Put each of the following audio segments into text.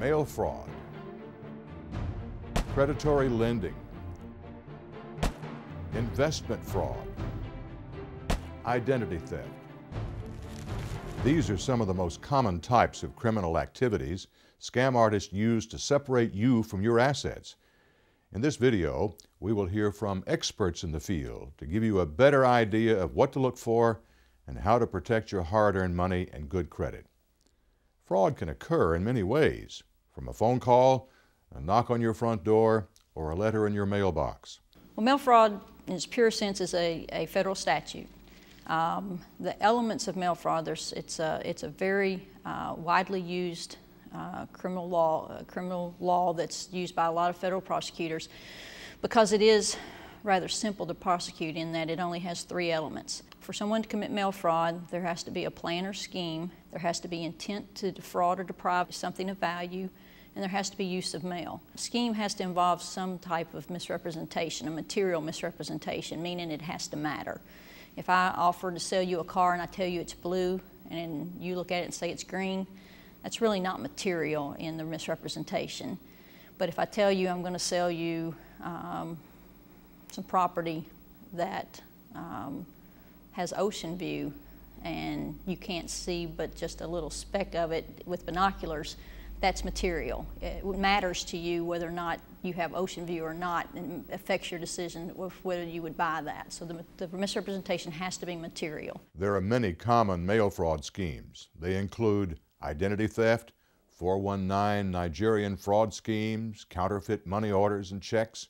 mail fraud, predatory lending, investment fraud, identity theft. These are some of the most common types of criminal activities scam artists use to separate you from your assets. In this video, we will hear from experts in the field to give you a better idea of what to look for and how to protect your hard-earned money and good credit. Fraud can occur in many ways, from a phone call, a knock on your front door, or a letter in your mailbox. Well, mail fraud in its pure sense is a federal statute. The elements of mail fraud, it's a very widely used criminal law that's used by a lot of federal prosecutors because it is rather simple to prosecute in that it only has 3 elements. For someone to commit mail fraud, there has to be a plan or scheme, there has to be intent to defraud or deprive something of value, and there has to be use of mail. A scheme has to involve some type of misrepresentation, a material misrepresentation, meaning it has to matter. If I offer to sell you a car and I tell you it's blue and you look at it and say it's green, that's really not material in the misrepresentation. But if I tell you I'm going to sell you some property that has ocean view and you can't see but just a little speck of it with binoculars, that's material. It matters to you whether or not you have ocean view or not, and affects your decision of whether you would buy that. So the misrepresentation has to be material. There are many common mail fraud schemes. They include identity theft, 419 Nigerian fraud schemes, counterfeit money orders and checks,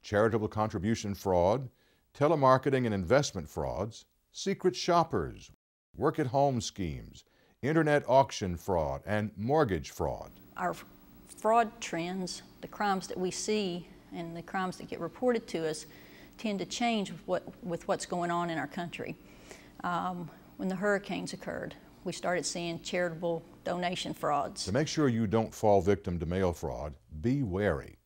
charitable contribution fraud, telemarketing and investment frauds, secret shoppers, work-at-home schemes, internet auction fraud, and mortgage fraud. Our fraud trends, the crimes that we see and the crimes that get reported to us tend to change with what's going on in our country. When the hurricanes occurred, we started seeing charitable donation frauds. To make sure you don't fall victim to mail fraud, be wary.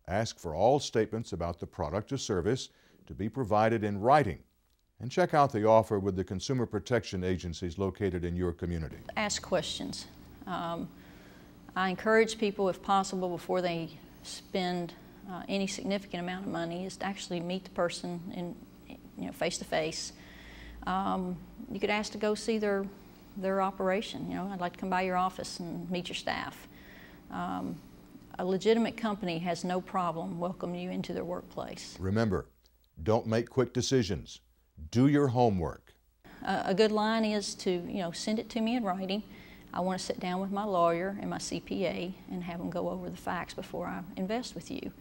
Ask for all statements about the product or service to be provided in writing, and check out the offer with the consumer protection agencies located in your community. Ask questions. I encourage people, if possible, before they spend any significant amount of money, is to actually meet the person in, face to face. You could ask to go see their operation. I'd like to come by your office and meet your staff. A legitimate company has no problem welcoming you into their workplace. Remember, don't make quick decisions. Do your homework. A good line is to, send it to me in writing. I want to sit down with my lawyer and my CPA and have them go over the facts before I invest with you.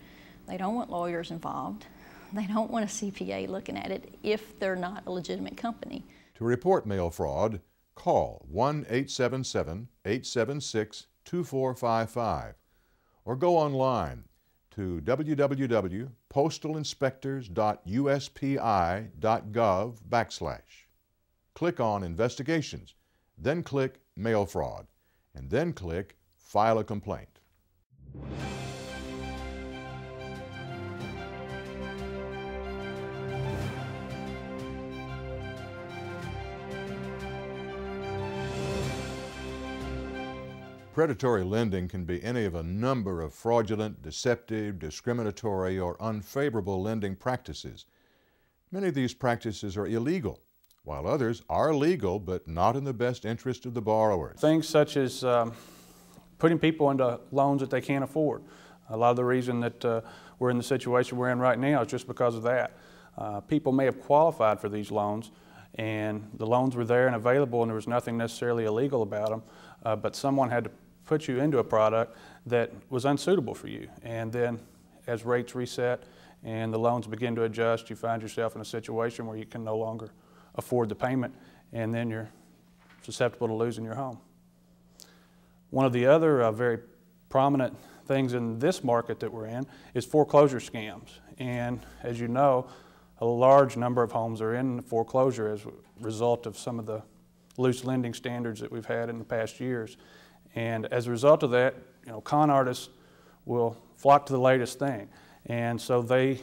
They don't want lawyers involved. They don't want a CPA looking at it if they're not a legitimate company. To report mail fraud, call 1-877-876-2455 or go online to www.postalinspectors.uspi.gov/. Click on Investigations, then click Mail Fraud, and then click File a Complaint. Predatory lending can be any of a number of fraudulent, deceptive, discriminatory, or unfavorable lending practices. Many of these practices are illegal, while others are legal but not in the best interest of the borrowers. Things such as putting people into loans that they can't afford. A lot of the reason that we're in the situation we're in right now is just because of that. People may have qualified for these loans, and the loans were there and available, and there was nothing necessarily illegal about them, but someone had to put you into a product that was unsuitable for you. And then as rates reset and the loans begin to adjust, you find yourself in a situation where you can no longer afford the payment, and then you're susceptible to losing your home. One of the other very prominent things in this market that we're in is foreclosure scams. And as you know, a large number of homes are in foreclosure as a result of some of the loose lending standards that we've had in the past years. And as a result of that, con artists will flock to the latest thing. And so they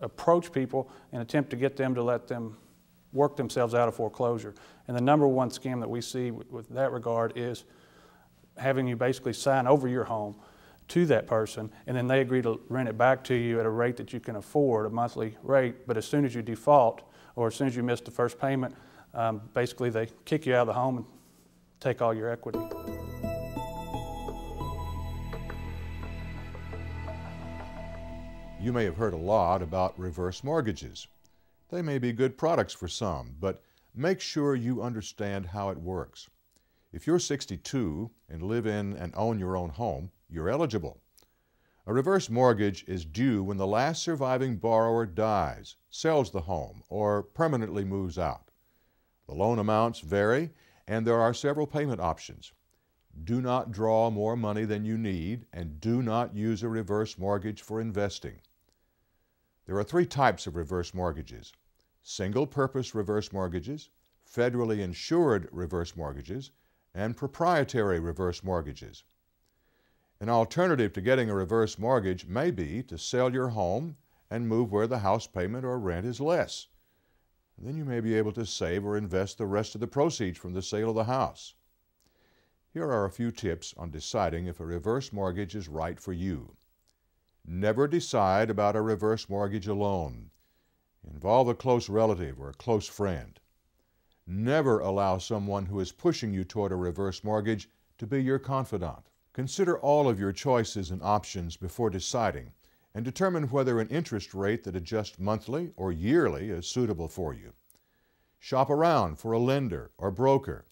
approach people and attempt to get them to let them work themselves out of foreclosure. And the number one scam that we see with that regard is having you basically sign over your home to that person, and then they agree to rent it back to you at a rate that you can afford, a monthly rate, but as soon as you default or as soon as you miss the first payment, basically they kick you out of the home and take all your equity. You may have heard a lot about reverse mortgages. They may be good products for some, but make sure you understand how it works. If you're 62 and live in and own your own home, you're eligible. A reverse mortgage is due when the last surviving borrower dies, sells the home, or permanently moves out. The loan amounts vary, and there are several payment options. Do not draw more money than you need, and do not use a reverse mortgage for investing. There are 3 types of reverse mortgages: single-purpose reverse mortgages, federally insured reverse mortgages, and proprietary reverse mortgages. An alternative to getting a reverse mortgage may be to sell your home and move where the house payment or rent is less. Then you may be able to save or invest the rest of the proceeds from the sale of the house. Here are a few tips on deciding if a reverse mortgage is right for you. Never decide about a reverse mortgage alone. Involve a close relative or a close friend. Never allow someone who is pushing you toward a reverse mortgage to be your confidant. Consider all of your choices and options before deciding, and determine whether an interest rate that adjusts monthly or yearly is suitable for you. Shop around for a lender or broker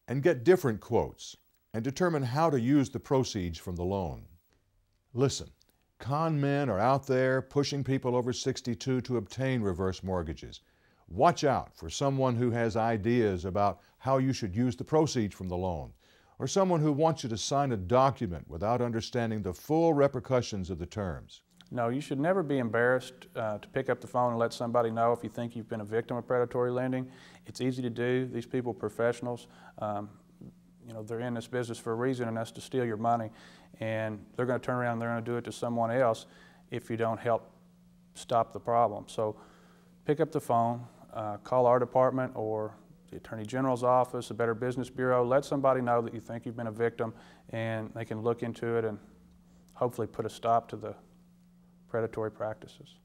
and get different quotes, and determine how to use the proceeds from the loan. Listen, con men are out there pushing people over 62 to obtain reverse mortgages. Watch out for someone who has ideas about how you should use the proceeds from the loan, or someone who wants you to sign a document without understanding the full repercussions of the terms. No, you should never be embarrassed to pick up the phone and let somebody know if you think you've been a victim of predatory lending. It's easy to do. These people are professionals. They're in this business for a reason, and that's to steal your money. And they're going to turn around and they're going to do it to someone else if you don't help stop the problem. So pick up the phone, call our department or the Attorney General's office, the Better Business Bureau. Let somebody know that you think you've been a victim, and they can look into it and hopefully put a stop to the predatory practices.